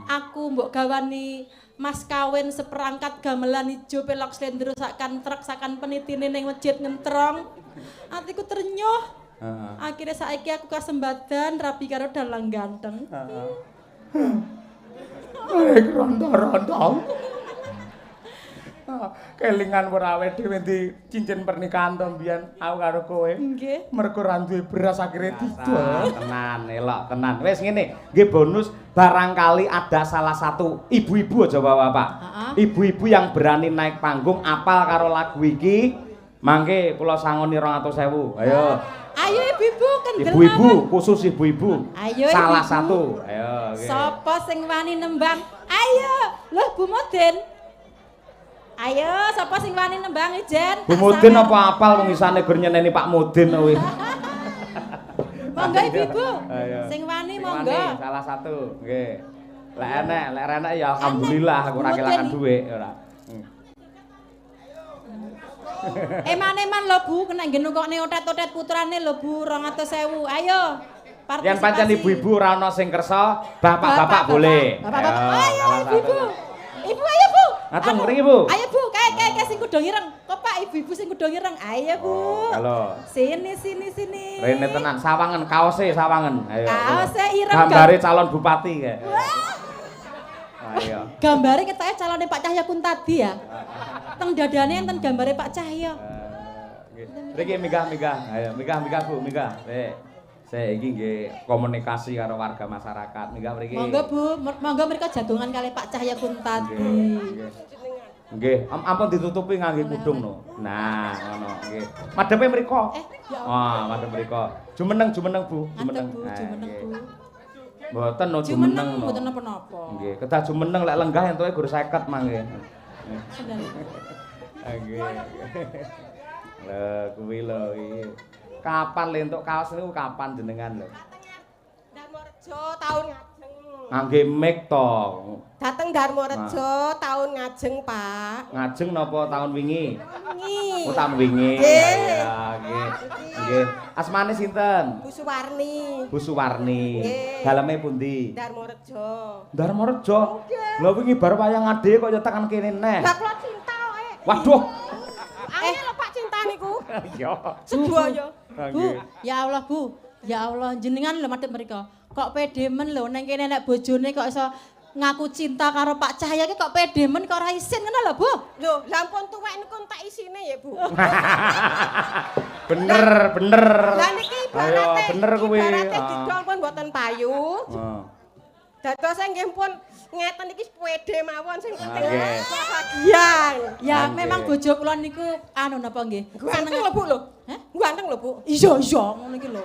Aku mbok gawani mas kawin seperangkat gamelan ijo pelok slendro sakan truk sakan penitine ning masjid ngentrong. Atiku ternyuh. Akhirnya saiki aku kasembadan rabi karo dalang ganteng. Rondo-rondo. Kelingan ora awake dhewe di cincin pernikahan to mbiyen aku karo kowe. Nggih. Mergo ra duwe beras akhire didol. Tenan, elok tenan. Wis ngene, nggih bonus barangkali ada salah satu ibu-ibu aja Bapak. Ibu-ibu yang berani naik panggung apal karo lagu iki, mangke kula sangoni 200.000. Ayo. Ayo ibu-ibu kendel. Ibu-ibu, khusus ibu-ibu. Ayo salah ibu. satu. Ayo. Okay. Sapa sing wani nembang? Ayo, loh Bu Modin. Ayo, sapa sing wani nembang Ijen? Bu Mudin apa apal wong isane gur nyeneni Pak Mudin kuwi. Monggo ibu-ibu. Ayo. Sing wani Sing monggo. wani, salah satu. Nggih. Lek enek ya alhamdulillah aku ora kelangan dhuwit ora. Eman-eman lho Bu, kena ngenukokne otet-otet putrane lho Bu 200.000. Ayo. Yen pancen ibu-ibu ora ana sing kersa, bapak-bapak boleh. Bapak-bapak. Ayo ibu-ibu. Ibu ayo Bu. Ngaten mriki Bu. Ayo Bu, kae sing kudu ireng. Kok Pak ibu-ibu sing kudu ireng. Ayo Bu. Halo. Sini. Rene tenan sawangen kaose sawangen. Ayo. Kaose ireng. Gambare calon bupati kae. Ayo. Gambare ketoke calone Pak Cahya Kuntadi ya. Teng dadane enten gambare Pak Cahya. Nggih. Mriki migah. Ayo migah Bu, migah. Saya iki nggih komunikasi karo warga masyarakat. Migah mriki. Monggo Bu, monggo mriko jagongan kali Pak Cahya Kuntadi. Nggih, ampun ditutupi ngangge kudung no. Nah, ngono nggih. Madhepe mriko. Wah, madhep mriko. Jumeneng Bu, jumeneng. Jumeneng Bu. Mboten no jumeneng no. Mboten napa-napa. Nggih, kedah jumeneng lek lenggah entuke gur 50 mangke. Nggih. Lah kuwi lho iki. Kapan le entuk kaos niku kapan jenengan lho? Darmorejo taun ngajeng. Ngangge mic to. Dateng Darmorejo taun ngajeng, Pak. Ngajeng napa tahun wingi? Wingi. Oh, tahun wingi. Nggih. Ya, nggih. Nggih. Asmane sinten? Bu Suwarni. Bu Suwarni. Nggih. Daleme pundi? Darmorejo. Darmorejo. Lha wingi bar wayang ade kok ya tekan kene neh. Lah kula cinta kok. Waduh. Angel Pak cinta niku. Iya. Sedaya. Bu, ya Allah Bu. Ya Allah, jenengan lho madhep mriko. Kok pede men lho ning kene nek bojone kok iso ngaku cinta karo Pak Cahya ki kok pede men kok ora isin ngono lho, Bu. Lho, lampun tuwek niku entek isine ya, Bu. Bener. Lah niki Ayo, ibarate bener kuwi. ibarate didol pun mboten payu. Heeh. Dados nggih pun ngeten iki pede mawon sing penting Nggih. kebahagiaan. Ya Nggih. memang bojo kula niku anu napa nggih? Ganteng lho, Bu lho. Hah? Ganteng lho, Bu. Iya ngono iki lho.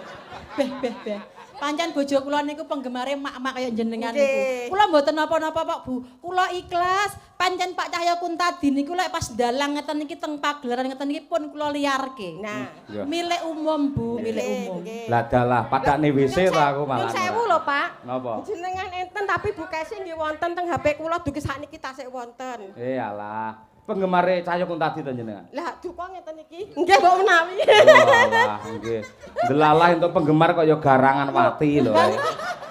Beh. Pancen bojo kula niku penggemare mak-mak kaya jenengan niku. Nggih. Kula mboten napa-napa Pak Bu. Kula ikhlas. Pancen Pak Cahya Kuntadi niku lek pas dalang ngeten iki teng pagelaran ngeten iki pun kula liarke. Nah, Iya. Milik umum Bu, milik umum. nggih. Lah dalah padakne WC ta aku malah. Nyun sewu lho, Pak. Napa? Jenengan enten tapi bukese nggih wonten teng HP kula dugi sakniki tasik wonten. Alah. Penggemare Cahya Kuntadi to jenengan. Lah duka ngeten iki. Nggih mbok menawi. Walah, nggih. Delalah untuk penggemar kok ya garangan wati lho.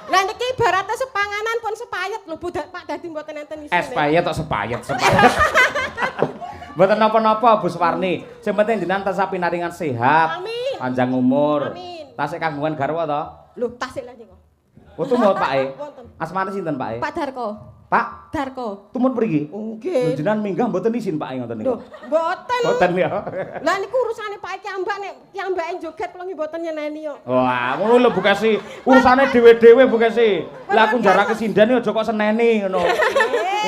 Lah niki ibaratnya sepanganan pun sepayet lho Bu Pak dadi mboten enten isine. Es payet tok sepayet. Mboten napa-napa Bu Suwarni. Sing penting jenengan tansah pinaringan sehat. Amin. Panjang umur. Amin. Tasik kanggungan garwa to. Lho tasik lah niku. Foto mau Pak E. Wonten. Asmane sinten Pak E? Pak Darko. Pak, Darko. tumut mriki. Nggih. Jenengan minggah mboten izin Pak E ngoten niku. Lho, mboten. Mboten ya. Lah niku urusane Pak Iki ambak nek piyambake joget kula nggih mboten nyeneni kok. Wah, ngono lho Bukesi. Urusane dhewe-dhewe Bukesi. Lah aku njarake sindan ya aja kok seneni ngono.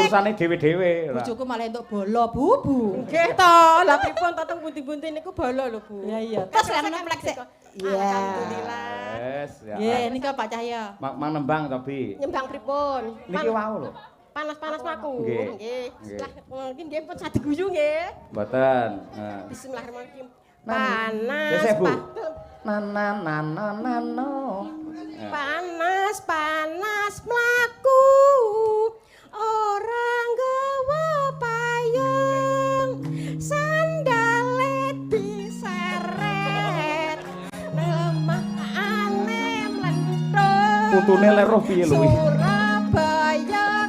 Urusane dhewe-dhewe. Bojoku malah entuk bola, Bu. Nggih to, lah pripun to teng pundi-pundi niku bala lho Bu. Iya. Terus lek nang plek sik. Iya. Alhamdulillah. Yes, ya. Nggih, niki Pak Cahya. Mang nembang to, Bi. Nyembang pripun? Niki wau lho. Panas-panas maku. Nggih. Nggih. Nggih. Lah mungkin nggih pun sadi guyu nggih. Mboten. Nah. Bismillahirrahmanirrahim. Nah, Panas, Bu. panas, Ya. panas, panas mlaku. Orang gawa payung, sandale diseret, lemah ane mlenthung. Putune le roh piye lho iki? Surabaya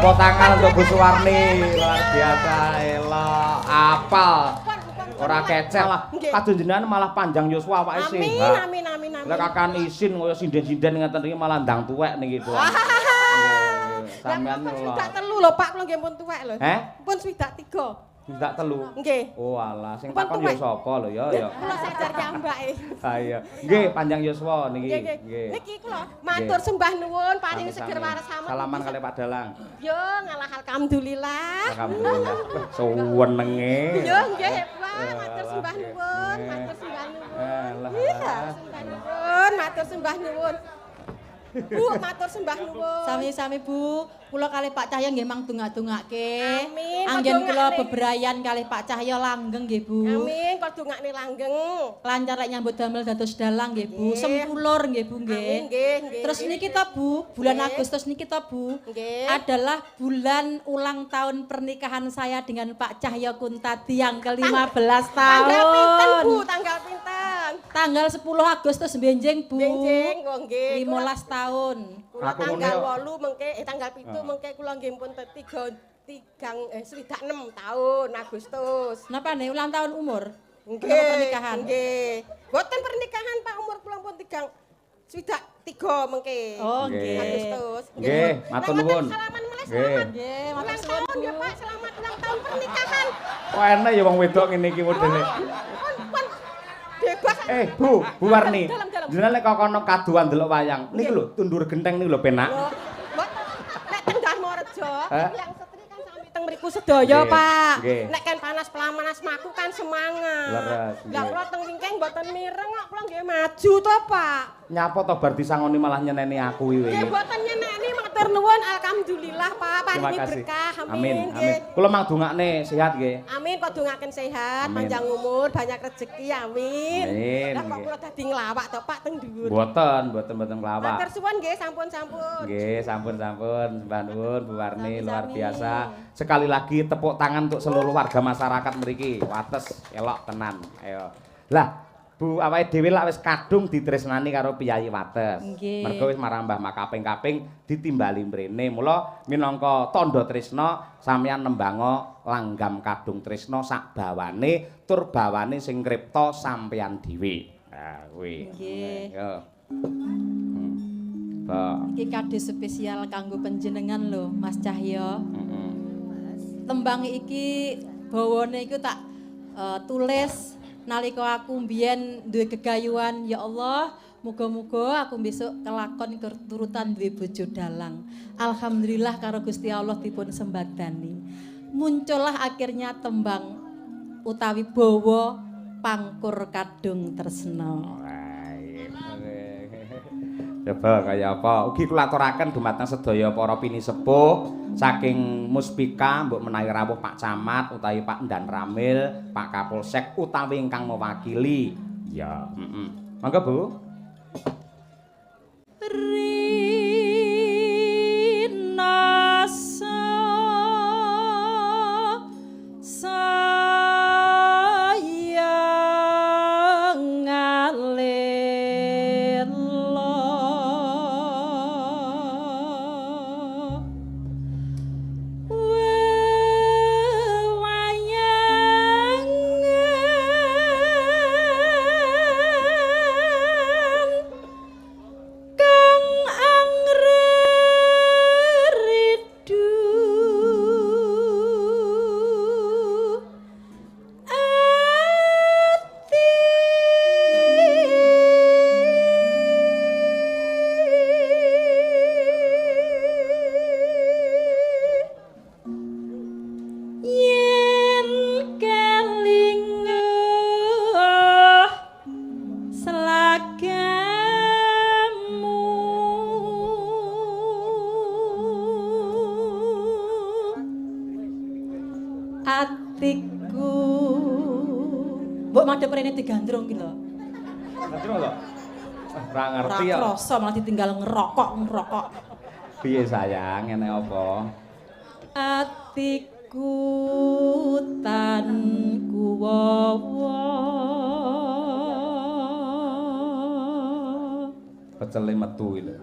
Tepuk tangan untuk Bu Suwarni. Luar biasa, elok, apal. Ora kecel lah. Kadung jenengan malah panjang yuswa awake sehat. Amin. Lah kakan isin kaya sinden-sinden ngeten iki malah ndang tuwek niki to. Sampeyan lho. Swidak telu lho Pak, kula nggih pun tuwek lho. Pun swidak 3. Swidak telu. Nggih. Oh alah, sing takon ya sapa lho ya. Kula sadar ki ambake. Ha iya. Nggih, panjang yuswa niki. Nggih. Niki kula matur sembah nuwun paring seger waras samet. Salaman kali Pak Dalang. Yo ngalah alhamdulillah. Alhamdulillah. Suwenenge. Yo nggih, Pak, matur sembah nuwun, matur sembah nuwun. Iya, sembah nuwun, matur sembah nuwun. Bu, matur sembah nuwun. Sami-sami Bu, kula kalih Pak Cahya nggih mang dongak-dongake. Amin. Anggen kula bebrayan kalih Pak Cahya langgeng nggih Bu. Amin, kok dongakne langgeng. Lancar lek nyambut damel dados dalang nggih Bu. Sempulur nggih Bu nggih. Nggih. Terus niki to Bu, bulan Agustus niki to Bu. Nggih. Adalah bulan ulang tahun pernikahan saya dengan Pak Cahya Kuntadi yang ke-15 tahun. Tanggal pinten Bu? Tanggal pinten? Tanggal 10 Agustus benjing Bu. Benjing, kok nggih. 15 tahun. Kula Aku tanggal ngene 8 mengke tanggal 7 mengke kula nggih pun 6 tahun Agustus. Napa nih ulang tahun umur? Nggih. Pernikahan. Nggih. Mboten pernikahan Pak, umur kula pun 3 mengke. Oh, Nggih. nggih. Agustus. Nggih, matur nuwun. Salaman melih Nggih. selamat. Nggih, matur Ulang suwun tahun ya Bu. Pak, selamat ulang tahun pernikahan. Kok enak ya wong wedok ngene iki modele. Pun bebas. Bu Warni. Dalam. Jenengan lek kono kaduan delok wayang. Niki lho, tundur genteng niki lho penak. Mbok nek teng Darmarejo, Hah? yang setri kan sami teng mriku sedaya, Nggih, Pak. nggih. Nek kan panas maku kan semangat. Leres, Lah nggih. kula teng wingking mboten mireng kok kula nggih maju to, Pak. Nyapa to bar disangoni malah nyeneni aku iki. Nggih mboten nyeneni matur nuwun alhamdulillah, Pak. Terima Paringi kasih. berkah. Amin, Amin. amin. Nggih. Kula mang dongakne sehat nggih. Amin, kok dongaken sehat, Amin. panjang umur, banyak rezeki, amin. Amin, Lah kok nggih. kula dadi nglawak to, Pak, teng dhuwur. Mboten kelawak. Matur suwun nggih, sampun. Nggih, sampun. Sembah nuwun Bu Warni, Sami-sami. luar biasa. Sekali lagi tepuk tangan untuk seluruh warga masyarakat mriki. Wates elok tenan. Ayo. Lah, Bu awake dhewe lak wis kadung ditresnani karo Piyayi Wates. Nggih. Mergo wis marambah makaping-kaping ditimbali mrene. Mula minangka tandha tresna sampeyan nembango langgam kadung tresna sak bawane tur bawane sing ngripta sampeyan dhewe. Nah, kuwi. Nggih. Yo. Ba. Iki kado spesial kanggo panjenengan lho, Mas Cahya. Heeh. Tembang iki bawane iku tak tulis nalika aku mbiyen duwe gegayuhan, ya Allah, muga-muga aku besok kelakon keturutan duwe bojo dalang. Alhamdulillah karo Gusti Allah dipun sembadani. Muncullah akhirnya tembang utawi bawa pangkur kadung tresna. Coba kaya apa? Ugi kula aturaken dumateng sedaya para pinisepuh saking Muspika, mbok menawi rawuh Pak Camat utawi Pak Ndan Ramil, Pak Kapolsek utawi ingkang mewakili. Ya, Monggo Bu. Rinasa sayang alelo wewayangan kang angridu ati yen kelingan selagamu atiku mbok madhep rene digandrung ki lho Ngerti lho. Ora ora ngerti ya. krasa malah ditinggal ngerokok Piye sayang, ngene apa? atiku tan kuwawa Pecele metu iki lho.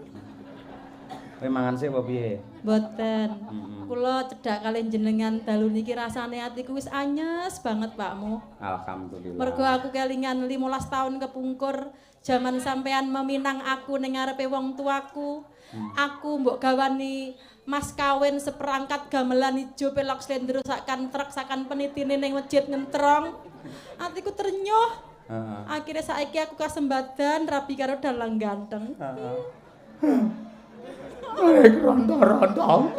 Kowe mangan sih apa piye? boten Heeh. kula cedhak kalian jenengan dalu niki rasane atiku wis anyes banget Pakmu. Alhamdulillah. Mergo aku kelingan 15 tahun kepungkur jaman sampean meminang aku ning ngarepe wong tuaku. Aku mbok gawani mas kawin seperangkat gamelan ijo pelok slendro sakan truk sakan penitine ning masjid ngentrong. Atiku ternyuh. Akhirnya saiki aku kasembadan rabi karo dalang ganteng. Rondo-rondo.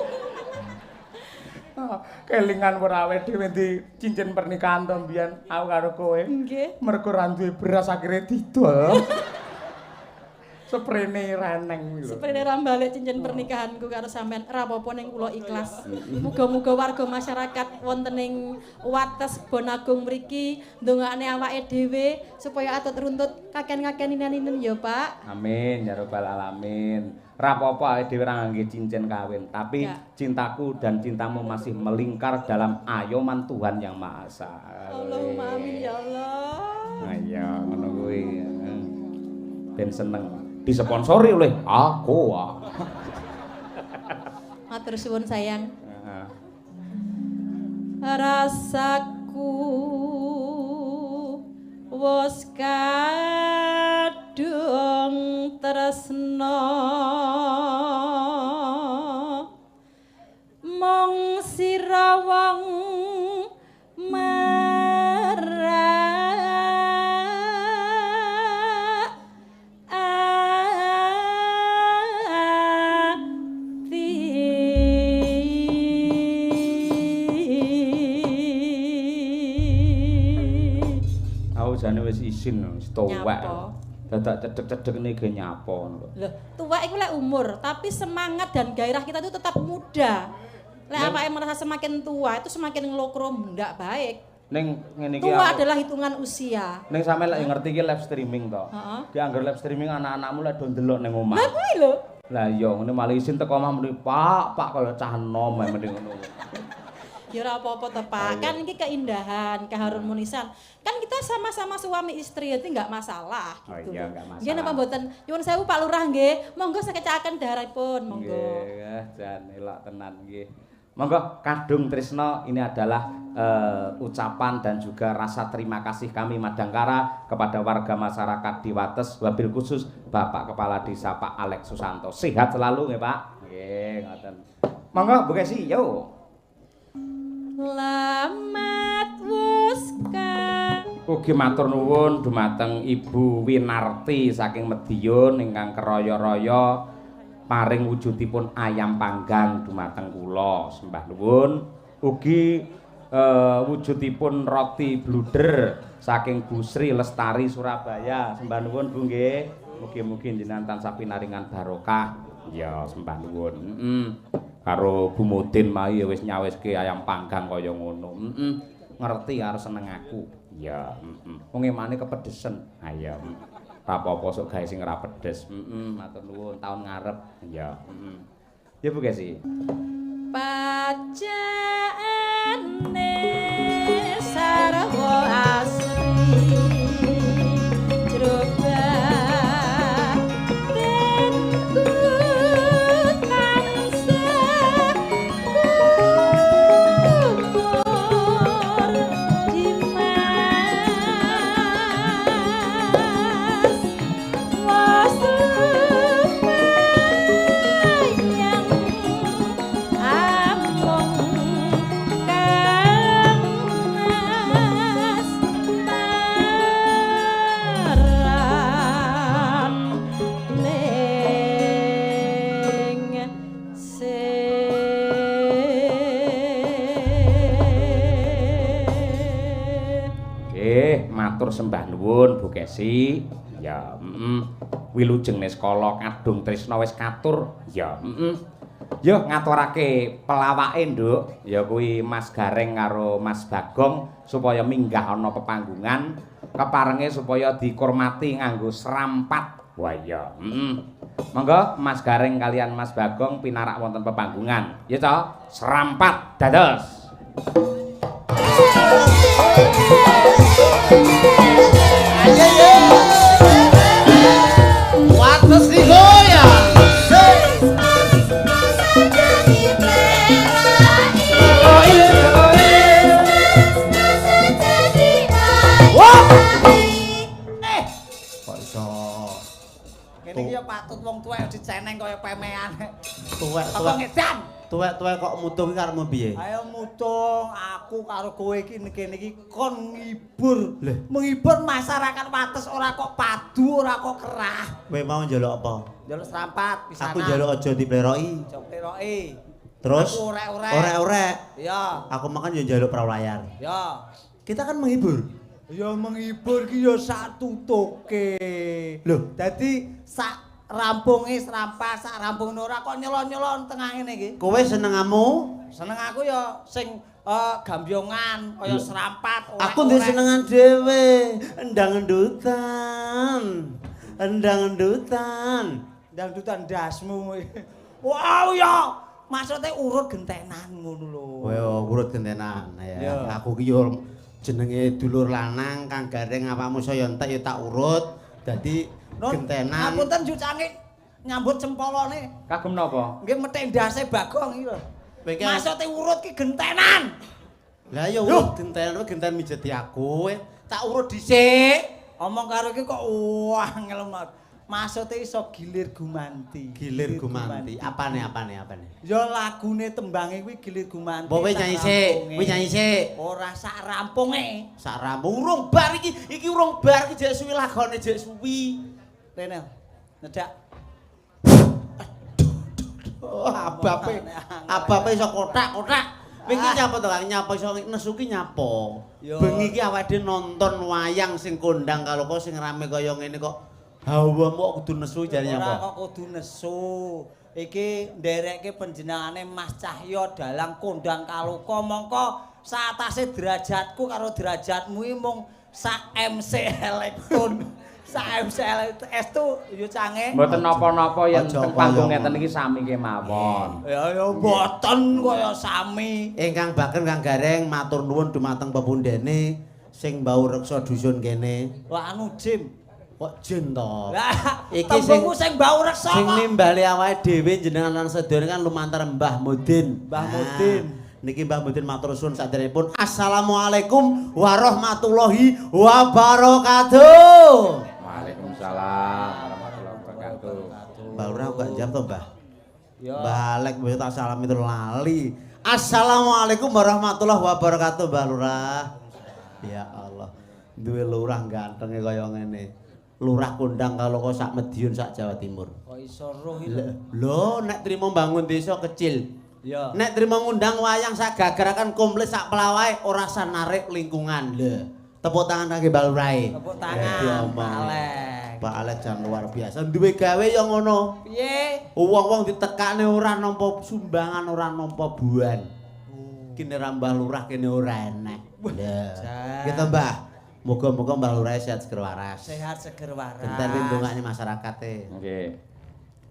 Kelingan werawe dhewe di cincin pernikahan to mbiyen aku karo kowe. Nggih. Mergo ra duwe beras akhire didol. Seprene reneng lho. Seprene ra balik cincin pernikahanku karo sampean ra apa-apa ning kula ikhlas. Muga-muga warga masyarakat wonten ing wates Bonagung mriki ndongakne awake dhewe supaya atut runtut kaken-kakeninanipun ya Pak. Amin ya rabbal alamin. Ra apa-apa awake dhewe ra ngangge cincin kawin, tapi cintaku dan cintamu masih melingkar dalam ayoman Tuhan Yang Maha Esa. Allahumma amin ya Allah. Ayo ngono kuwi. Ben seneng. Disponsori oleh aku. Matur suwun sayang. Rasaku wis kadung tresna mong sira wong jane wis isin wis tuwek. Dadak cedhek-cedhek niki nyapa ngono. Lho, tuwek iku lek umur, tapi semangat dan gairah kita itu tetap muda. Lek awake merasa semakin tua itu semakin nglokro ndak baik. Ning ngene iki tua adalah hitungan usia. Ning sampe lek ngerti iki live streaming to. Ki anggar live streaming anak-anakmu lek do ndelok ning omah. Lah kuwi lho. Lah iya ngene malah isin teko omah muni, Pak kaya cah enom mending ngono. Ya ora apa-apa to, Pak. Kan iki keindahan, keharmonisan. Kan kita sama-sama suami istri itu enggak masalah gitu. Oh iya, enggak masalah. Nggih napa mboten? Nyuwun sewu Pak Lurah nggih. Monggo sekecakaken darahipun, monggo. Nggih, jan elok tenan nggih. Monggo Kadung Trisno, ini adalah ucapan dan juga rasa terima kasih kami Madangkara kepada warga masyarakat di Wates, wabil khusus Bapak Kepala Desa Pak Alex Susanto. Sehat selalu nggih, Pak. Nggih, ngoten. Monggo Bu Kesi, yo. Lamat wuska. Ugi matur nuwun dumateng Ibu Winarti saking Medion ingkang keraya-raya paring wujudipun ayam panggang dumateng kula sembah nuwun. Ugi wujudipun roti bluder saking Bu Sri Lestari Surabaya sembah nuwun Bu nggih. Mugi-mugi jenengan tansah pinaringan barokah. Ya sembah nuwun. Karo Bu Mudin mai wis nyawiske ayam panggang kaya ngono. Ngerti karo seneng aku. Ya, wong emane kepedesen. Ha ya. Ora apa-apa sok gawe sing ora pedes. Matur nuwun taun ngarep. Ya, Ya Bu Kesi. Pajaane sarwa asri jroba Matur sembah nuwun Bu Kesi. Ya, Wilujeng Niskala Kadung Trisno wis katur. Ya, Yo ngaturake pelawake, Nduk. Ya kuwi Mas Gareng karo Mas Bagong supaya minggah ana pepanggungan, keparenge supaya dikurmati nganggo serampat. Wah iya, Monggo Mas Gareng kalian Mas Bagong pinarak wonten pepanggungan. Ya to, serampat dados. Wates digoyang. patut wong tuwek diceneng kaya pemean. Tuwek Apa ngedan? Tuwek kok mutung karepmu piye? Ayo mutung aku karo kowe iki kene iki kon ngibur. Menghibur masyarakat Wates ora kok padu, ora kok kerah. Kowe mau njaluk apa? Njaluk serampat pisanan. Aku njaluk aja dipleroki. Aja pleroki. Terus aku orek-orek. Orek-orek. Iya. Aku makan yo njaluk pralayar. Ya. Kita kan menghibur. Ya menghibur ki ya sak tutuke. Loh, dadi sak rampunge serampat, sak rampung ora kok nyelon-nyelon tengah ngene iki. Kowe senengamu? Seneng aku ya sing gambyongan kaya serampat. Aku ndek senengan dhewe, endang-endutan. Endang-endutan. Dangdutan dasmu. Wow ya, maksudnya urut gentenan ngono lho. Kowe urut gentenan ya. Ya. Aku ki yo jenenge dulur lanang kang gareng awakmu saya entek ya tak urut. Dadi gentenan. Ngapunten Yu Cangik nyambut cempolone. Kagem napa? Nggih methek ndase Bagong iki lho. Kowe Maksudnya urut ki gentenan. Lah ya urut genten mijeti aku. Tak urut dhisik. Omong karo iki kok wah ngelem. Maksudnya iso gilir gumanti. Gilir gumanti. Apane? Ya lagune tembange kuwi gilir gumanti. Kowe nyanyi sik, kowe nyanyi sik. Ora sak rampunge. Sak rampung urung bar iki urung bar iki jek suwi lagone jek suwi. Rene. Nedak. Oh, abape iso kotak-kotak. Wingi nyapa to Kang? Nyapa iso nesu ki nyapa. Bengi ki awake nonton wayang sing kondang kalau kok sing rame kaya ngene kok. Hawa kok kudu nesu jare nyapa? Ora kok kudu nesu. Iki nderekke panjenengane Mas Cahyo dalang kondang kaluka mongko saatase derajatku karo derajatmu iki mung sak MC elektron. Sak MC itu Yu Cangik. Mboten napa-napa yen teng panggung ngeten iki sami kemawon. Ya mboten kaya sami. Ingkang Baken Kang Gareng matur nuwun dumateng pepundhene sing mbau reksa dusun kene. Lah anu Jim. Kok jin to? Lah iki tembungku sing mbau reksa. Sing nimbali awake dhewe jenengan lan sedaya kan lumantar Mbah Mudin. Mbah Mudin. Niki Mbah Mudin matur suwun saderengipun. Assalamualaikum warahmatullahi wabarakatuh. Waalaikumsalam warahmatullahi wabarakatuh. Mbah Lurah kok jam to, Mbah? Ya. Balik mbah tak salami terus lali. Assalamualaikum warahmatullahi wabarakatuh, Mbah Lurah. Ya Allah. Duwe lurah gantenge kaya ngene. Lurah kondang kalau kok sak Madiun sak Jawa Timur. Kok iso roh iki. Lho, nek trimo bangun desa kecil. Ya. Nek trimo ngundang wayang sak gagarakan komplit sak pelawae ora narik lingkungan. Lho. Tepuk tangan kangge Mbah Lurah. Tepuk tangan. Pak Alek jan luar biasa. Duwe gawe ya ngono. Piye? Wong-wong ditekane ora nampa sumbangan, ora nampa buan. Kene ra Mbah Lurah kene ora enek. Lha. Gitu Mbah. Moga-moga Mbah Lurah sehat seger waras. Sehat seger waras. Bentar ndongakne masyarakate. Nggih.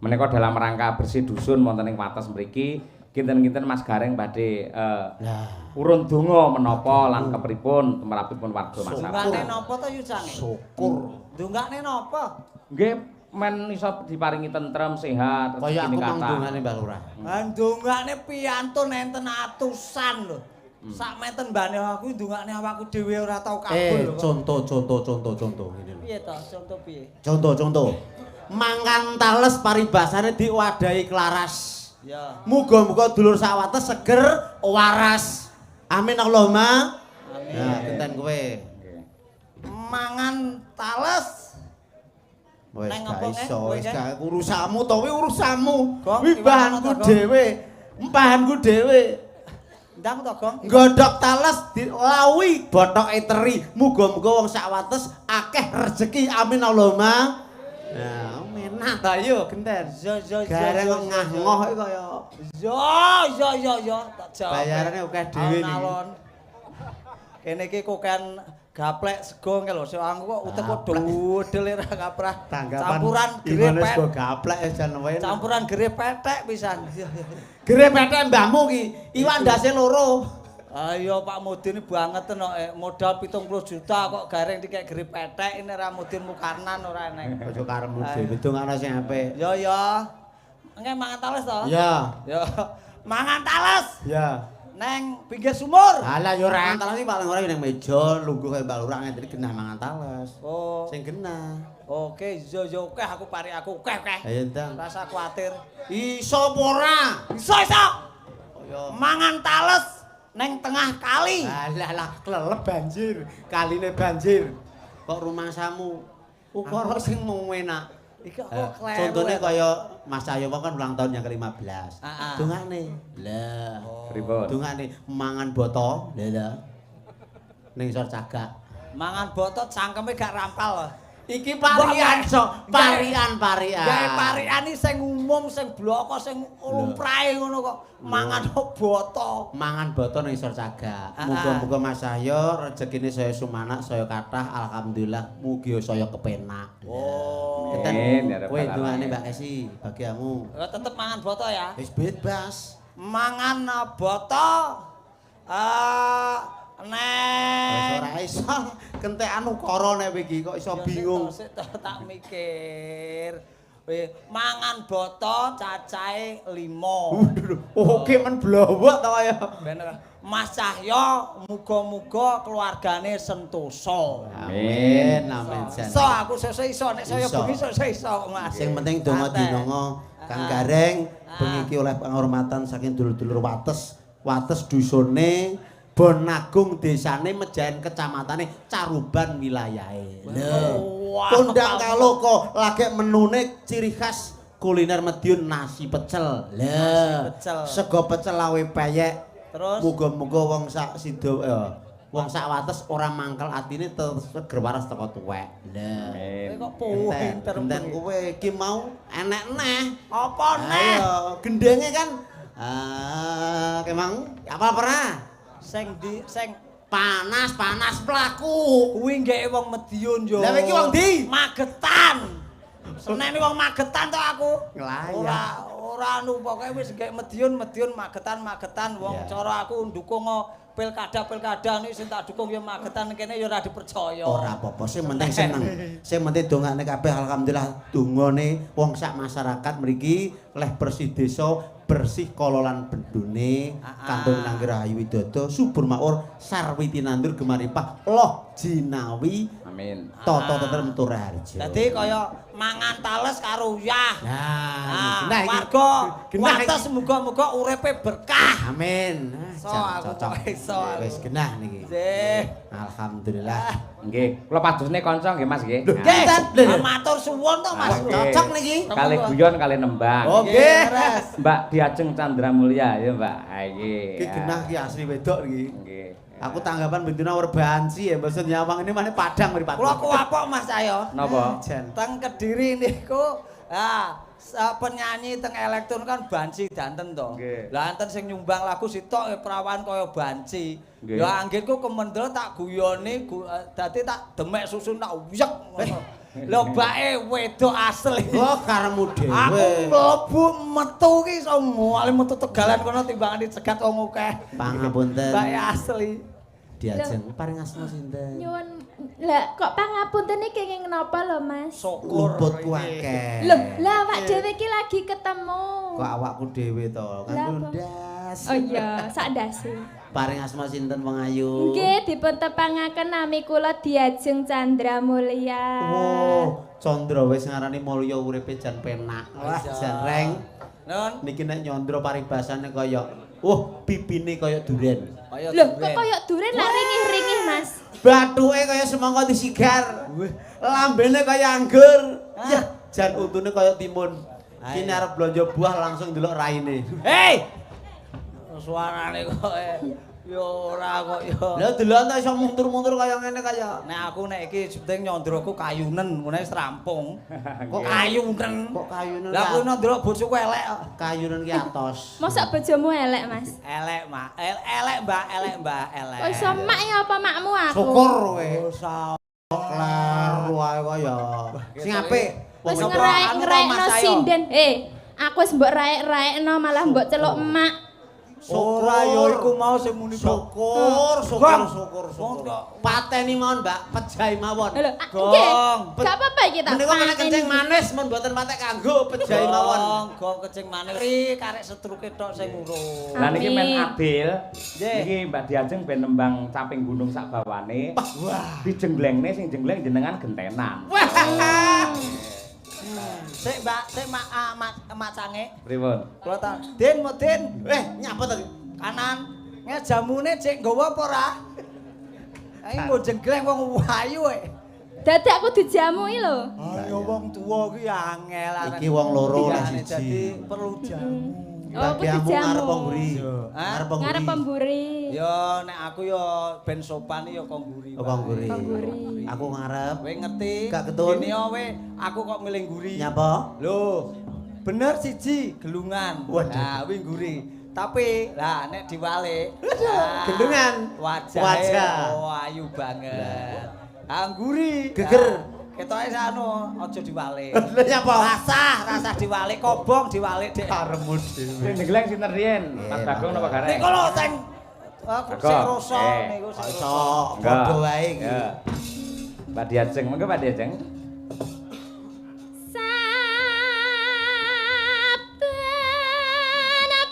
Menika dalam rangka bersih dusun wonten ing Wates mriki, kinten-kinten Mas Gareng badhe urun donga menapa lan kepripun tumrapipun warga masyarakat. Dungane napa to Yu Cangik? Syukur. Dungane napa? Nggih, men iso diparingi tentrem, sehat, Kaya aku rezekine kathah. mangdungane Mbah Lurah. Dungane piantun enten atusan lho. Sak meten mbane aku ndungakne awakku dhewe ora tau kabul lho. Contoh ngene lho. Piye to? Contoh piye? Contoh. Mangan tales paribasane diwadahi klaras. Ya. Muga-muga dulur sak Wates seger waras. Amin Allahumma. Amin. Nah, kenten kowe. Mangan tales. Wes Neng gak apa, iso, Neng? wes gak urusanmu to, kuwi urusanmu. Gong, Kuwi bahanku Gong. dhewe. Mpahanku dhewe. Ndang to, Gong? Nggodhok tales dilawi bothoke teri. Muga-muga wong sak Wates akeh rezeki. Amin Allahumma. Nah, menak ta yo genten. Yo. Gareng kok ngah-ngoh iki kaya Yo, tak jawab. bayarane akeh dhewe niki. Alon-alon. Kene iki kok kan gaplek sego lho, sing aku kok utek kok dodel ora kaprah. Campuran gereh Imanes kok gaplek jan wae. Campuran gereh petek pisan. Gereh petek mbahmu ki, iwak ndase loro. Ayo Pak Mudin banget kok modal 70 juta kok gareng dikek gereh petek ini ra Mudin Mukarnan ora enek. Aja karepmu dhewe dongakno sing apik. Yo. Engke mangan tales to? Ya. Yo. Mangan tales. Ya. Neng pinggir sumur. Alah yo ora tales iki paling ora ning meja lungguh kaya Mbak Lurah ngene genah mangan tales. Oh. Sing genah. Oke, yo oke aku pari aku oke. Ayo ndang. Rasa kuatir. Iso apa ora? Iso. Kaya Mangan tales neng tengah kali. alah klelep banjir, kaline banjir. Kok rumah samu ukara sing mung enak. Iki kok kleru. Contohnya kaya Mas Ayo kan ulang tahun yang ke-15. Dongane. Lah. Pripun? Dongane mangan boto. Lah. Ning sor cagak. Mangan botot cangkeme gak rampal. Iki parian sok, parian. Gawe parian iki sing umum, sing bloko, sing lumrahe ngono kok. Mangan boto. Mangan boto ning sor cagak. Muga-muga Mas Ayo rezekine saya sumanak, saya kathah, alhamdulillah mugi saya kepenak. Oh. Amin, ya Kowe Rabbal dongane Alamin. Mbak Esi bagiamu. Tetep mangan boto ya. Wis bebas. Mangan boto. Wis ora iso kentekan ukara nek iki kok iso bingung. Tak mikir. Mangan boto cacahe 5. Oke men blowok to kaya. Bener. Mas Cahyo muga-muga keluargane sentosa. Amin, amin jan. Iso aku sesuk iso nek saya Iso. bengi sesuk iso Mas. Sing penting donga dinonga Kang Gareng bengi iki oleh penghormatan saking dulur-dulur Wates dusune Bon Agung desane Mejayan kecamatane Caruban wilayahe. Lho. Kondang Kaloko lagi menune ciri khas kuliner Madiun nasi pecel. Lah. Sego pecel lawe peyek. Terus Muga-muga wong sak sida wong sak Wates ora mangkel atine terus seger waras teko tuwek. Lah. kowe kok pinter Enten kowe iki mau enek neh. apa neh? Ayo, gendenge kan kemang apa pernah? Sing Panas pelaku. kuwi nggih wong Madiun yo. Lah iki wong ndi? Magetan. Senene wong Magetan to aku. Nglayah. Ora anu pokoke wis nggih Madiun Magetan wong cara aku ndukung pilkada niki sing tak dukung ya Magetan kene ya ora dipercaya. Ora apa-apa sing penting seneng. Sing penting dongane kabeh alhamdulillah dongane wong sak masyarakat mriki leh bersih desa bersih kololan bendune Kantong Nangger Rahayu Widodo subur makmur sarwiti nandur gemaripah loh jinawi Amin. Toto tetem Turaharjo. Dadi kaya mangan tales karo uyah. Nah, warga Wates muga-muga uripe berkah. Amin. So aku kok iso. Wis genah niki. Nggih. Alhamdulillah. Nggih, kula padusne kanca nggih Mas nggih. Nggih, matur suwun to Mas. Oke. Cocok niki. Kali guyon kali nembang. Oke. Mbak Diajeng Chandra Mulya ya Mbak. Ha iki. Iki genah iki asli wedok iki. Nggih. Aku tanggapan bendina werbanci ya maksud nyawang ini mana Padang mripate. Kula kuwapok Mas Cahyo. Napa? Teng Kediri niku penyanyi teng elektron kan Banci danten to. Nggih. Lah enten sing nyumbang lagu sitok perawan kaya Banci. Nggih. Ya anggitku kemendel tak guyoni dadi tak demek susun tak uyek ngono. Lho bake wedok asli. Oh karemu Aku dhewe. mlebu metu ki iso muale metu tegalan kono timbangan dicegat wong akeh. Pangapunten. Bake asli. Diajeng paring asma sinten? Nyuwun lah kok pangapunten iki kenging napa lho Mas? Syukur. Luputku akeh. Lho, lah awak dhewe iki lagi ketemu. Kok awakku dhewe to Lah, kan apa? ndas. Oh iya, sak ndase. Paring asma sinten wong ayu? Nggih, dipun tepangaken nami kula Diajeng Chandra Mulya. Oh, Chandra wis ngarani mulya uripe jan penak. Wah, jan reng. Nun, Niki nek nyandra paribasane kaya pipine kaya duren. kaya Lho, kok duren. koyo duren lah ringih-ringih Mas. Bathuke kaya semangka disigar. Lambene kaya anggur. Yah, jan untune kaya timun. Kini arep blonjo buah langsung ndelok raine. Hei! Suarane kok ya ora kok ya. Lah delok ta iso mundur-mundur kaya ngene kaya. Nek aku nek iki penting nyondraku kayunen, ngene wis rampung. Kok kayunen? Kok kayunen? Lah aku nyondra bojoku elek kok. Kayunen ki atos. Mosok bojomu elek Mas? Elek, Mak. Elek, Mbak, elek. Kok iso mak ya apa makmu aku? Syukur kowe. Oh, Kleru ae kaya. Sing apik. Wis Wong ngeraek-ngeraekno Mas Ayo. sinden. Aku wis mbok raek-raekno malah mbok celuk emak. Ora ya iku mau sing muni syukur. Pateni mawon, Mbak, pejai mawon. Lho, nggih. Gak apa-apa iki ta. Menika menek kencing manis mun mboten patek kanggo pejai mawon. Gong kencing manis. Ri karek setruke tok sing urung. Lah niki men Adil. Nggih. Niki Mbak Diajeng ben nembang caping gunung sak bawane. Wah, Dijenglengne sing jengleng jenengan gentenan. Sik Mbak, sik Mak Cange. Pripun? Kula ta. Din, Mudin. nyapa to? Kanan. Nge jamune cek nggawa apa ora? Ayo nggo jenggleng wong wayu e. Dadi aku dijamui lho. Ayo wong tuwa kuwi angel arek. Iki wong loro nek Dadi siji. perlu jamu. Oh, aku Bagianmu dijamu. ngarep mburi. Ngarep pemburi. Ya nek aku ya ben sopan ya kok ngguri. Oh, kok ngguri. Aku Aku ngarep. kowe ngerti? Gak ketun. Ini we aku kok milih ngguri. Nyapa? Lho, bener siji gelungan. Waduh. Nah, kuwi ngguri. Tapi lah nek diwalik Gendungan. Wajah. Wajah. Oh, ayu banget. Ah ngguri. Geger. Ketoke anu aja diwalik. Lha nyapa? Rasah diwalik, kobong diwalik Dek. Karemu dhewe. Sing jengleng sinten riyen? Mas Bagong napa garek? Niku lho sing sing rasa niku sing Iso rasa. padha wae iki. Ya. Mbak Diajeng, monggo Mbak Diajeng. Saben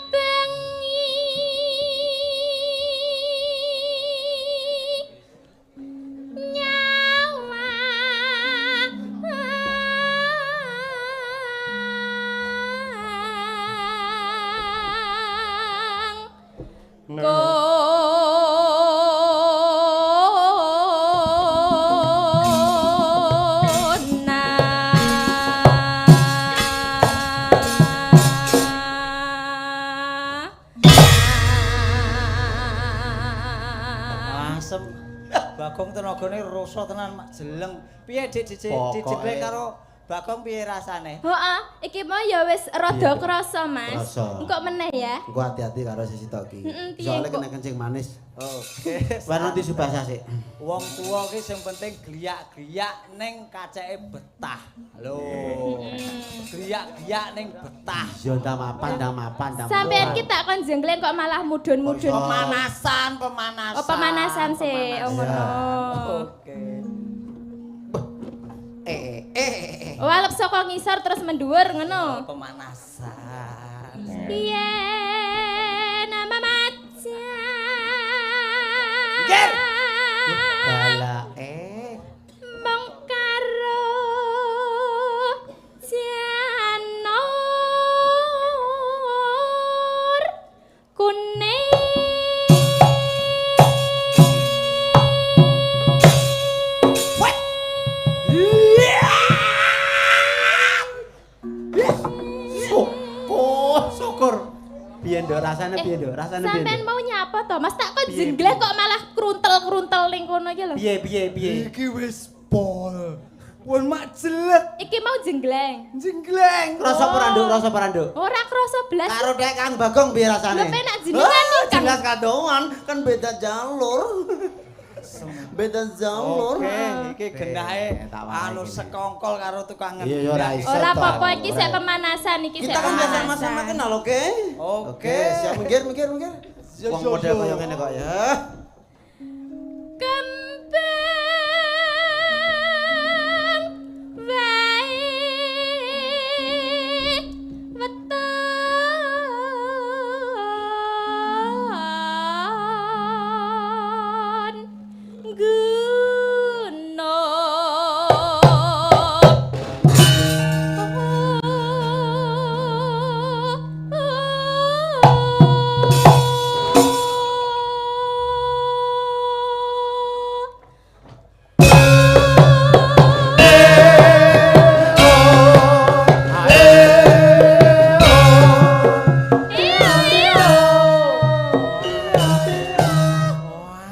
bengi nyawa Asem. Bagong tenagane rasa tenan mak jeleng. Piye Dik dijeglek karo Bagong piye rasane? Heeh, iki mau ya wis rada krasa, Mas. Krasa. Engko meneh ya. Engko hati-hati karo sisi tok iki. Piye Soale kok? kena kencing manis. Oke. Warna tisu basah sik. Wong tuwa ki sing penting gliyak-gliyak ning kaceke betah. Lho. Gliyak-gliyak ning betah. Yo ndang mapan. Sampeyan ki tak kon jengleng kok malah mudhun-mudhun. Pemanasan. Oh, pemanasan sih. Oh ngono. Oke. Oh, alep saka ngisor terus mendhuwur ngono. Pemanasan. Piye nama macan? Ger. Balake. Mong karo janur kuning. Syukur. Piye nduk rasane piye nduk? Rasane piye? Sampeyan mau nyapa to? Mas tak kok jengleng kok malah kruntel-kruntel ning kono iki lho. Piye? Iki wis pol. Won mak jelek Iki mau jengleng. jengleng. Rasa peranduk, rasa peranduk. Ora krasa blas. Karo dek Kang Bagong piye rasane? Lho penak jenengan nih Kang. Jelas kadoan, kan beda jalur. Beda jalur. Oke, iki genahe tak wae anu iki. sekongkol karo tukang Iya ya ora iso. Ora toh. apa-apa iki sik pemanasan iki sik. Kita kan biasa pemanasan. sama-sama kenal, oke? Oke. Siap mikir. Wong model kaya ngene kok ya. Kembang wae weton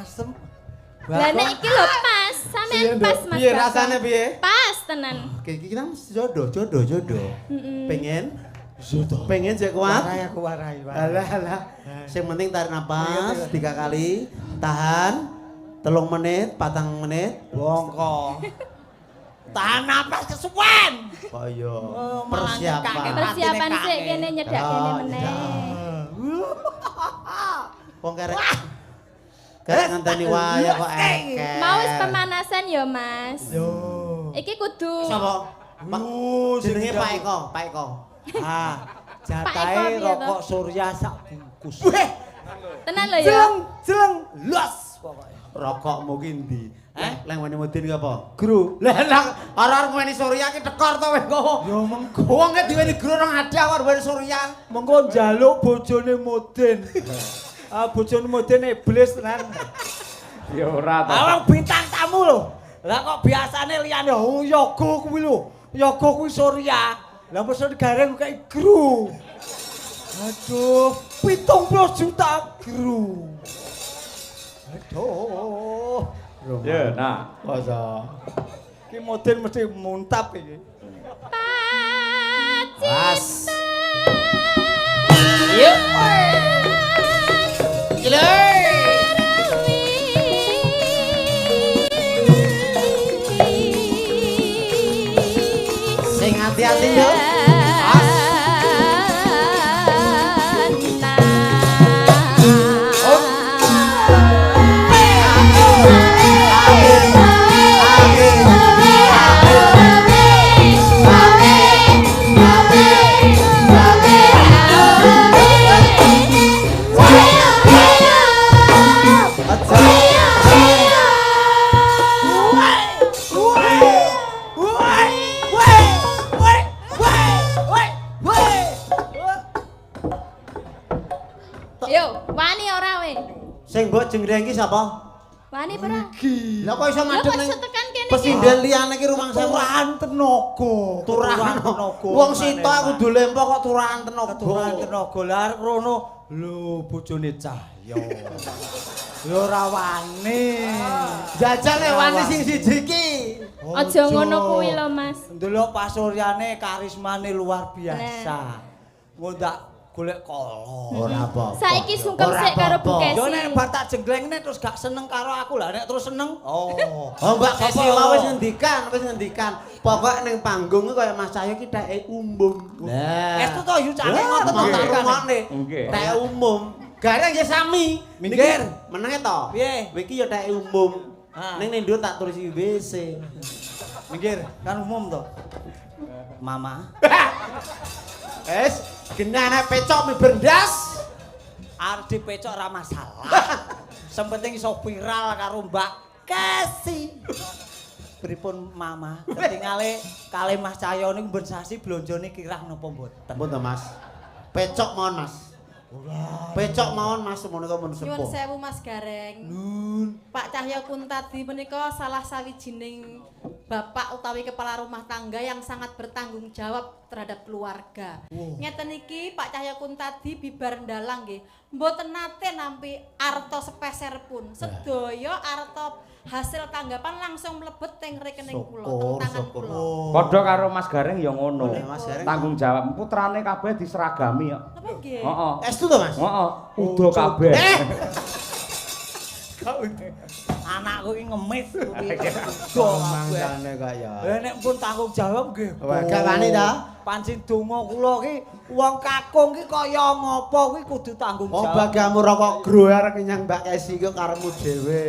Asem. Lah nek iki lho pas, sampean pas Mas. Piye Bagong. rasane piye? Pas tenan. Oke, iki kan jodoh. Pengen Pengen sik kuat. Aku warai. Alah. Sing penting tarik napas 3 kali, tahan 3 menit, 4 menit. Wongko. Tahan napas kesuwen. Kaya Malah nyekake. persiapan. Persiapan Atine sik kake. kene nyedak kene meneh. Wong kerek. Kerek ngenteni wayah kok engkel. Mau wis pemanasan ya, Mas. Yo. Iki kudu Sapa? Jenenge Pak Eko, Pak Eko. Ah, Pak Eko jatahe piye to? rokok Surya sak bungkus. tenan lho ya. Jeleng, los pokoke. Rokokmu ki ndi? Leng wene mudin ki apa? Gru. Lah nang arep ngweni Surya ki tekor to wis kok. Yo mengko. Wong ki diweni guru nang ada kok ngweni Surya. Mengko njaluk bojone Mudin. Ah bojone Mudin iblis tenan. Ya ora to. Awang bintang tamu lho. Lah kok biasane liyane yoga kuwi lho. Yoga kuwi Surya. Lah mesti gareng kaya gru. Aduh, 70 juta gru. Aduh. Ya, nah. Masa. Ki Mudin mesti muntap iki. As. Yuk. Gile. Sing hati-hati yo. Yo, wani ora we? Sing mbok jengreng ki sapa? Wani ora? Lah kok iso Lho madhep kok ning iso tekan kene iki? pesinden liyane ki rumah Turahan tenaga. Turahan tenaga. Wong Sita kudu lempo kok turahan tenaga. Turahan tenaga lar rono. Lho bojone Cahya. Ya ora wani. Jajal wani sing siji ki. Aja ngono kuwi lho, Mas. Ndelok Pak Suryane karismane luar biasa. Ngondak golek kolor. Ora apa. Saiki sungkem sik karo Bu Kesi. Yo nek bar tak jenglengne terus gak seneng karo aku lah nek terus seneng. Oh. Oh Mbak Kesi mau wis ngendikan. Pokok ning panggung ki kaya Mas Cahyo ki teke umum. Nah. Estu to yu cake ngoten to tak tak rungokne. Nggih. Teke umum. Gareng ya sami. Minggir. Menenge to. Piye? Kowe iki ya teke umum. Ah. Ning ndur tak tulis WC. Minggir, kan umum to. Mama. Es, genane pecok mi bendas. Arep dipecok ora masalah. Sempenting iso viral karo Mbak Kesi. Pripun Mama? Ketingale kalih Mas Cahyo niku ben sasi blonjone kirah napa mboten? Ampun to Mas. Pecok mawon Mas. Pecok mawon Mas menika mun Nyuwun sepuh. sewu Mas Gareng. Pak Cahyo Kuntadi menika salah sawijining bapak utawi kepala rumah tangga yang sangat bertanggung jawab terhadap keluarga. Ngeten iki Pak Cahyo Kuntadi bibar ndalang nggih, mboten nate nampi arta sepeser pun. Sedaya arta hasil tanggapan langsung mlebet teng rekening kula, teng tangan kula. Padha karo Mas Gareng ya ngono. Mas Gareng. Tanggung jawab putrane kabeh diseragami kok. Napa nggih? Heeh. Estu to Mas? Heeh, udo kabeh. Anakku iki ngemis kuwi. Mangkane kaya. Lah nek pun tanggung jawab nggih. Gak wani ta? Pancen donga kula ki wong kakung ki kaya ngopo kuwi kudu tanggung Oh jawab. bagamu rokok grower kenyang Mbak Kesi ki karemu dhewe.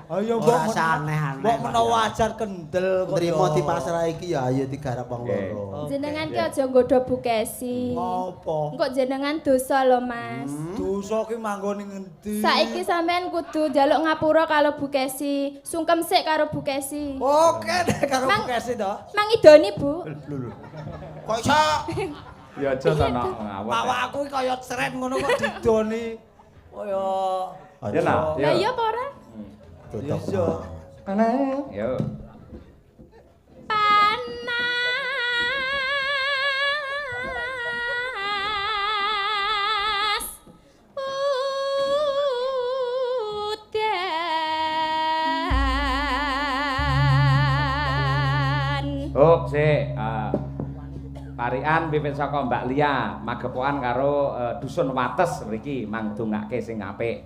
Ayo Ora mbok aneh-aneh. mbok menawa wajar kendel kok. Trimo di pasrah iki ya ayo digarap wong loro. Jenengan ki aja nggodha Bu Kesi. Apa? Engko jenengan dosa lho, Mas. Dosa ki manggone ngendi? Saiki sampean kudu njaluk ngapura karo Bu Kesi. Sungkem sik karo Bu Kesi. Oke deh karo Mang- Kesi to. Mang idoni, Bu. Kok iso? Ya aja to nak ngawur. Awakku ki kaya seret ngono kok didoni. Kaya Ya nak. Lah iya apa ora? Ya iya. Yo. Panas udan. Oh, sik. Parian pimpin saka Mbak Lia, magepokan karo dusun Wates mriki mangdongake sing apik.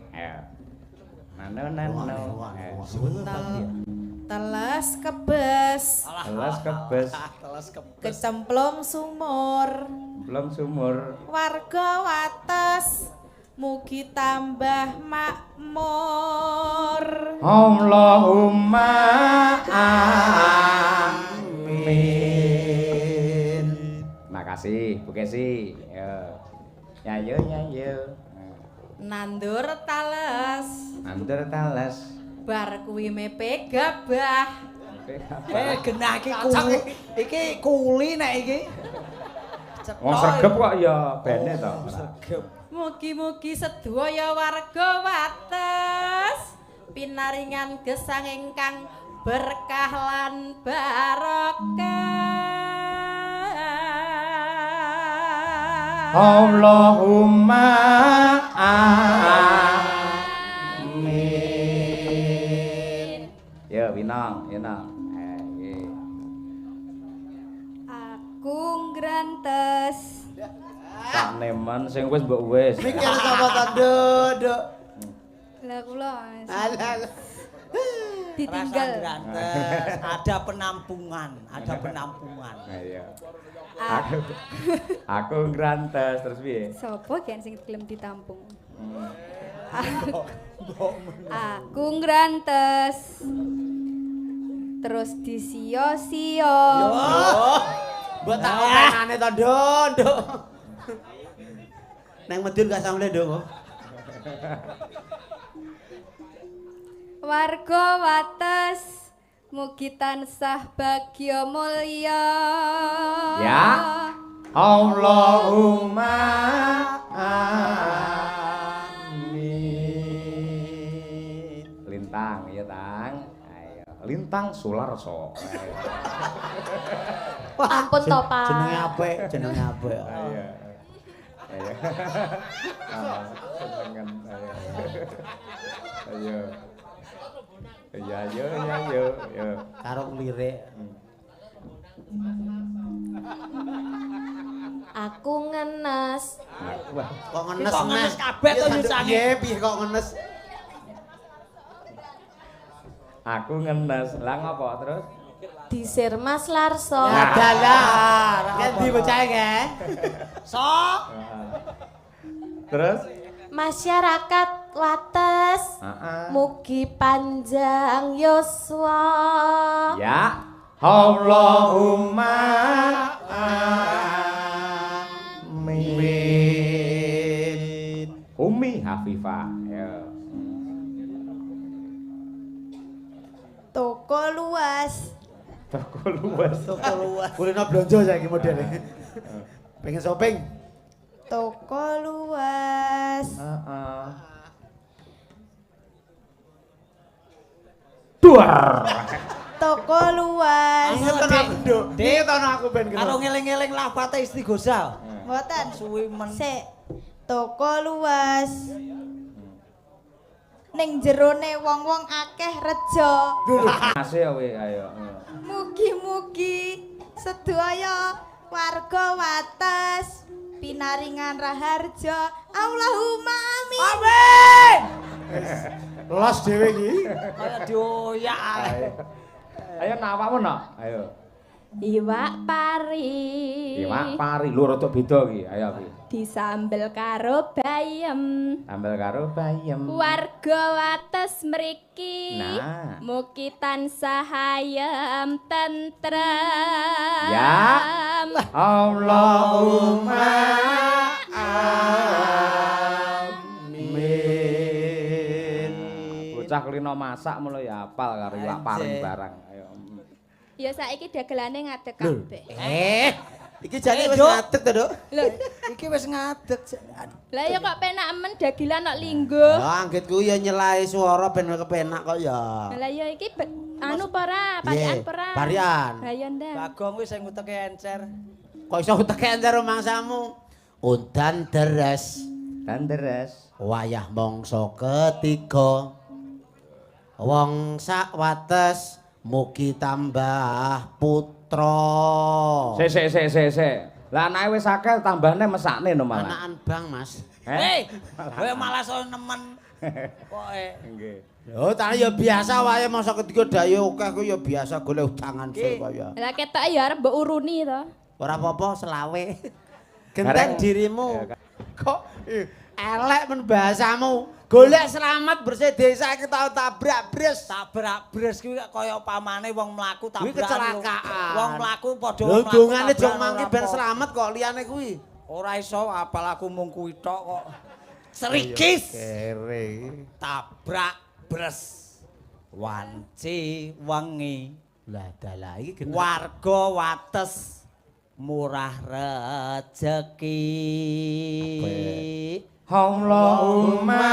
Teles kebes, Telas kebes, Teles kebes. kecemplung sumur, belum sumur. warga Wates mugi tambah makmur. Allahumma amin. Makasih Bu Kesi. Yo. Nyayo. Nandur tales. Nandur tales. Bar kuwi mepe gabah. Genah iki kuli nek iki. Wong sregep kok ya bene to. Sregep. Mugi-mugi sedaya warga wates pinaringan gesang ingkang berkah lan barokah. Allahumma amin. Yo Winong. Aku ngrantes. Tak nemen sing wis mbok wis. Mikir sapa to, Nduk? Lah kula Alah. ditinggal. Grantes, ada penampungan. Iya. Aku ngrantes terus piye? Sopo gen sing gelem ditampung? Aku ngrantes. Terus disio-sio. Mbok tak openane to, Nduk. Neng medun gak sampe, Nduk. Warga wates mugi tansah bagya mulya. Ya. Allahumma amin. Lintang ya, Tang. Ayo, Lintang Sularso. Ampun to, Pak. Jenenge apik. Ayo. Senengan ayo. Ayo. Karo lirik. Aku ngenes. Kok ngenes Kok ngenes kabeh to nyusane? Piye kok ngenes? Aku ngenes. Lah ngopo terus? Disir Mas Larso. Adalah. Kan dibocahe ke? Sok. Terus? Masyarakat wates mugi panjang yuswa. Ya. Allahumma amin. Umi Hafifah. Ya. Toko luas. Toko luas. Kulino blonjo saiki modele. Pengen shopping. Toko luas. Duar. Toko luas. Dek tono aku ben Karo ngeling-eling lafate istighosah. Mboten. Suwi men. Sik. Toko luas. Ning jerone wong-wong akeh reja. Masih ya we, ayo. Mugi-mugi sedaya warga wates pinaringan raharja. Allahumma amin. Amin. Los dhewe iki. Kaya dioyak ae. Ayo nawakmu no. Ayo. Iwak pari. Iwak pari lho rada beda iki. Ayo iki. Disambel karo bayem. Sambel karo bayem. Warga wates mriki. Nah. Mugi tansah ayem tentrem. Ya. Allahumma amin. Bocah klino masak mulo ya apal karo iwak pari barang. Ayo. Ya saiki dagelane ngadeg kabeh. Iki jane wis ngadeg to, Duk? Lho, Iki wis ngadeg. lah ya kok penak men dagelan kok linggo. Ya anggitku ya nyelai swara ben kepenak kok ya. Lah ya iki anu para, parian para. Parian. Lah ya ndak. Bagong wis sing uteke encer. Kok iso uteke encer mangsamu? Undan deres. Dan deres. Wayah mangsa ketiga. Wong sak wates mugi tambah putra. Sik. Lah anake wis akeh tambahne mesakne no malah. Anakan bang, Mas. Hei, kowe malah so nemen. Pokoke. Nggih. Oh, tak ya biasa wae masa ketiga daye akeh ku ya biasa golek udangan sik kaya. Lah ketok ya arep mbok uruni to. Ora apa-apa selawe. Genteng dirimu. Kok elek men bahasamu. Golek selamat bersih desa iki tau tabrak bres. Tabrak bres kuwi kaya pamane wong mlaku tabrak. Kuwi kecelakaan. Wong mlaku padha Lho mlaku. dongane jong mangke ben selamat kok liyane kuwi. Ora iso apal aku mung kuwi tok kok. Serikis. Kere. Tabrak bres. Wanci wengi. Lah dalah iki Warga wates murah rezeki. Allahumma